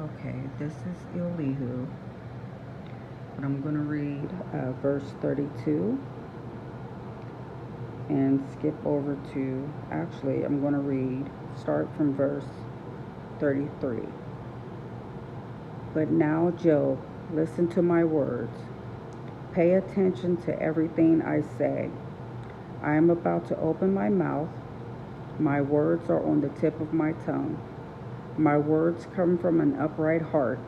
Okay, this is Elihu, but I'm going to read verse 32 and skip over to, I'm going to start from verse 33. But now, Job, listen to my words. Pay attention to everything I say. I am about to open my mouth. My words are on the tip of my tongue. My words come from an upright heart.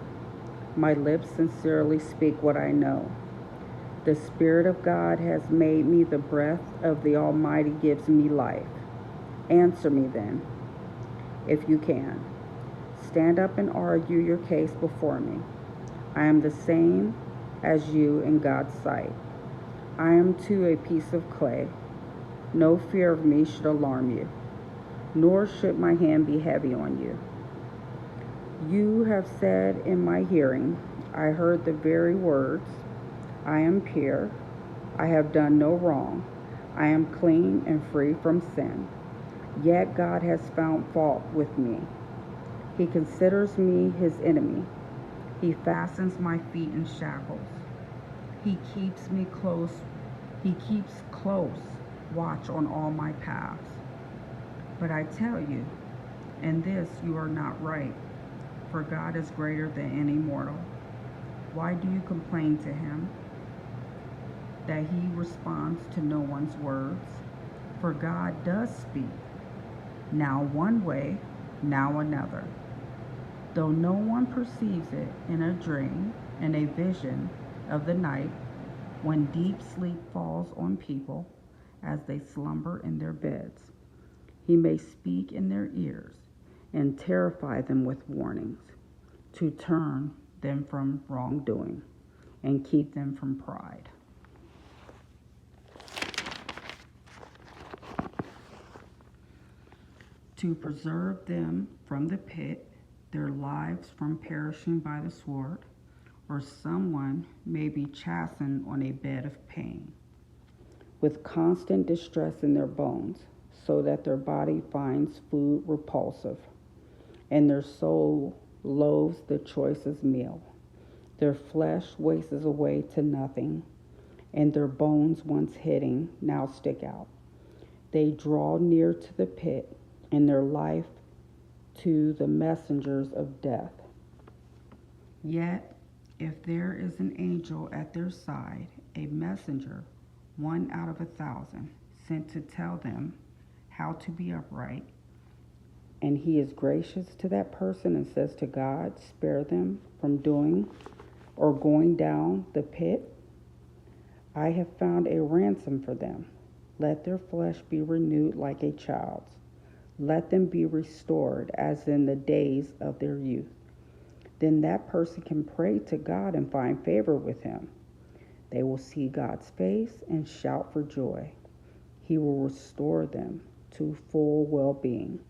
My lips sincerely speak what I know. The Spirit of God has made me. The breath of the Almighty gives me life. Answer me then, if you can. Stand up and argue your case before me. I am the same as you in God's sight. I am too a piece of clay. No fear of me should alarm you, nor should my hand be heavy on you. You have said in my hearing, I heard the very words, I am pure, I have done no wrong, I am clean and free from sin. Yet God has found fault with me. He considers me his enemy. He fastens my feet in shackles. He keeps close watch on all my paths. But I tell you, in this you are not right, for God is greater than any mortal. Why do you complain to him that he responds to no one's words? For God does speak, now one way, now another. Though no one perceives it, in a dream and a vision of the night, when deep sleep falls on people as they slumber in their beds, he may speak in their ears and terrify them with warnings, to turn them from wrongdoing and keep them from pride. To preserve them from the pit, their lives from perishing by the sword, or someone may be chastened on a bed of pain, with constant distress in their bones, so that their body finds food repulsive, and their soul loathes the choicest meal. Their flesh wastes away to nothing, and their bones once hidden now stick out. They draw near to the pit, and their life to the messengers of death. Yet, if there is an angel at their side, a messenger, 1 out of 1,000, sent to tell them how to be upright, and he is gracious to that person and says to God, spare them from doing or going down the pit, I have found a ransom for them. Let their flesh be renewed like a child's. Let them be restored as in the days of their youth. Then that person can pray to God and find favor with him. They will see God's face and shout for joy. He will restore them to full well-being.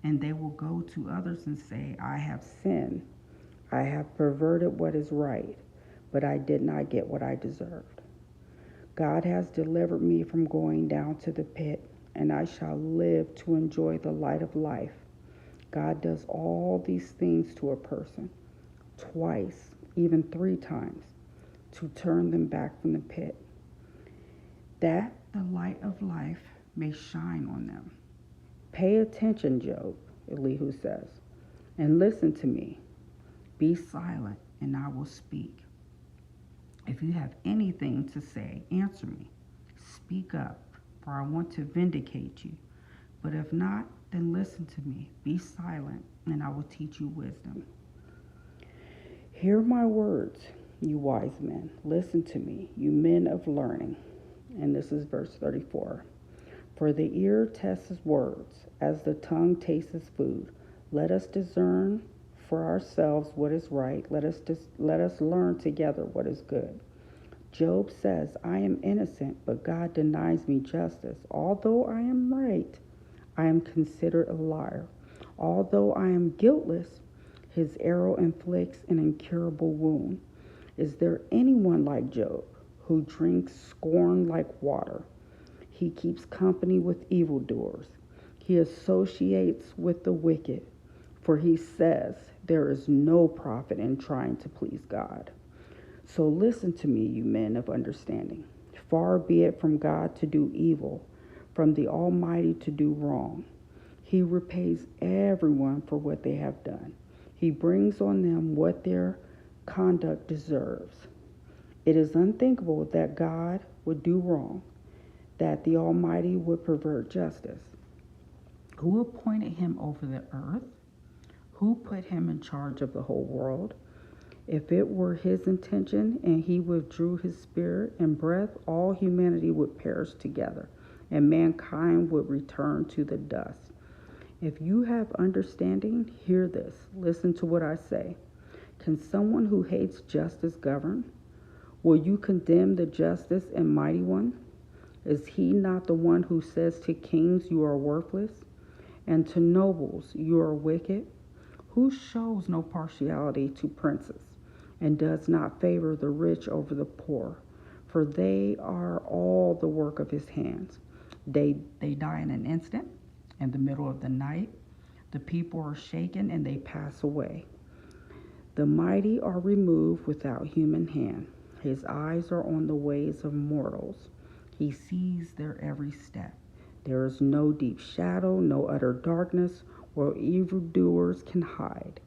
And they will go to others and say, I have sinned. I have perverted what is right, but I did not get what I deserved. God has delivered me from going down to the pit, and I shall live to enjoy the light of life. God does all these things to a person, twice, even 3 times, to turn them back from the pit, that the light of life may shine on them. Pay attention, Job, Elihu says, and listen to me. Be silent, and I will speak. If you have anything to say, answer me. Speak up, for I want to vindicate you. But if not, then listen to me. Be silent, and I will teach you wisdom. Hear my words, you wise men. Listen to me, you men of learning. And this is verse 34. For the ear tests words, as the tongue tastes food. Let us discern for ourselves what is right. Let us learn together what is good. Job says, I am innocent, but God denies me justice. Although I am right, I am considered a liar. Although I am guiltless, his arrow inflicts an incurable wound. Is there anyone like Job, who drinks scorn like water? He keeps company with evildoers. He associates with the wicked, for he says, There is no profit in trying to please God. So listen to me, you men of understanding. Far be it from God to do evil, from the Almighty to do wrong. He repays everyone for what they have done. He brings on them what their conduct deserves. It is unthinkable that God would do wrong, that the Almighty would pervert justice. Who appointed him over the earth? Who put him in charge of the whole world? If it were his intention and he withdrew his spirit and breath, all humanity would perish together, and mankind would return to the dust. If you have understanding, hear this. Listen to what I say. Can someone who hates justice govern? Will you condemn the justice and mighty one? Is he not the one who says to kings, you are worthless, and to nobles, you are wicked? Who shows no partiality to princes, and does not favor the rich over the poor? For they are all the work of his hands. They die in an instant, in the middle of the night. The people are shaken and they pass away. The mighty are removed without human hand. His eyes are on the ways of mortals. He sees their every step. There is no deep shadow, no utter darkness where evildoers can hide.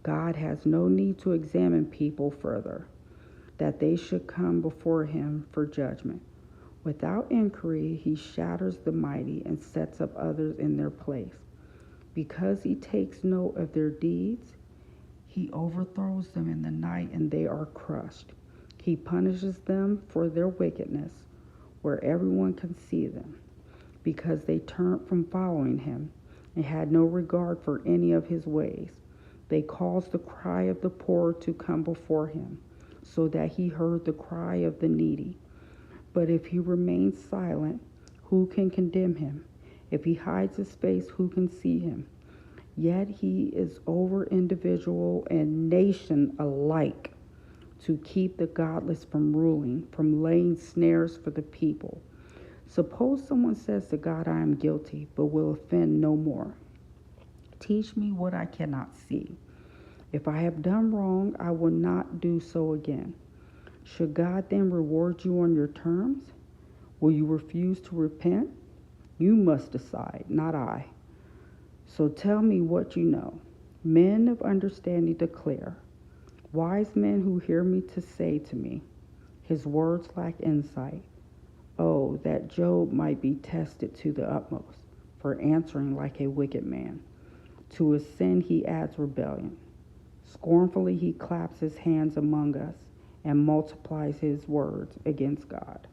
God has no need to examine people further, that they should come before him for judgment. Without inquiry, he shatters the mighty and sets up others in their place. Because he takes note of their deeds, he overthrows them in the night and they are crushed. He punishes them for their wickedness, where everyone can see them, because they turned from following him and had no regard for any of his ways. They caused the cry of the poor to come before him, so that he heard the cry of the needy. But if he remains silent, who can condemn him? If he hides his face, who can see him? Yet he is over individual and nation alike, to keep the godless from ruling, from laying snares for the people. Suppose someone says to God, I am guilty, but will offend no more. Teach me what I cannot see. If I have done wrong, I will not do so again. Should God then reward you on your terms? Will you refuse to repent? You must decide, not I. So tell me what you know. Men of understanding declare. Wise men who hear me to say to me, his words lack insight. Oh, that Job might be tested to the utmost for answering like a wicked man. To his sin he adds rebellion. Scornfully he claps his hands among us and multiplies his words against God.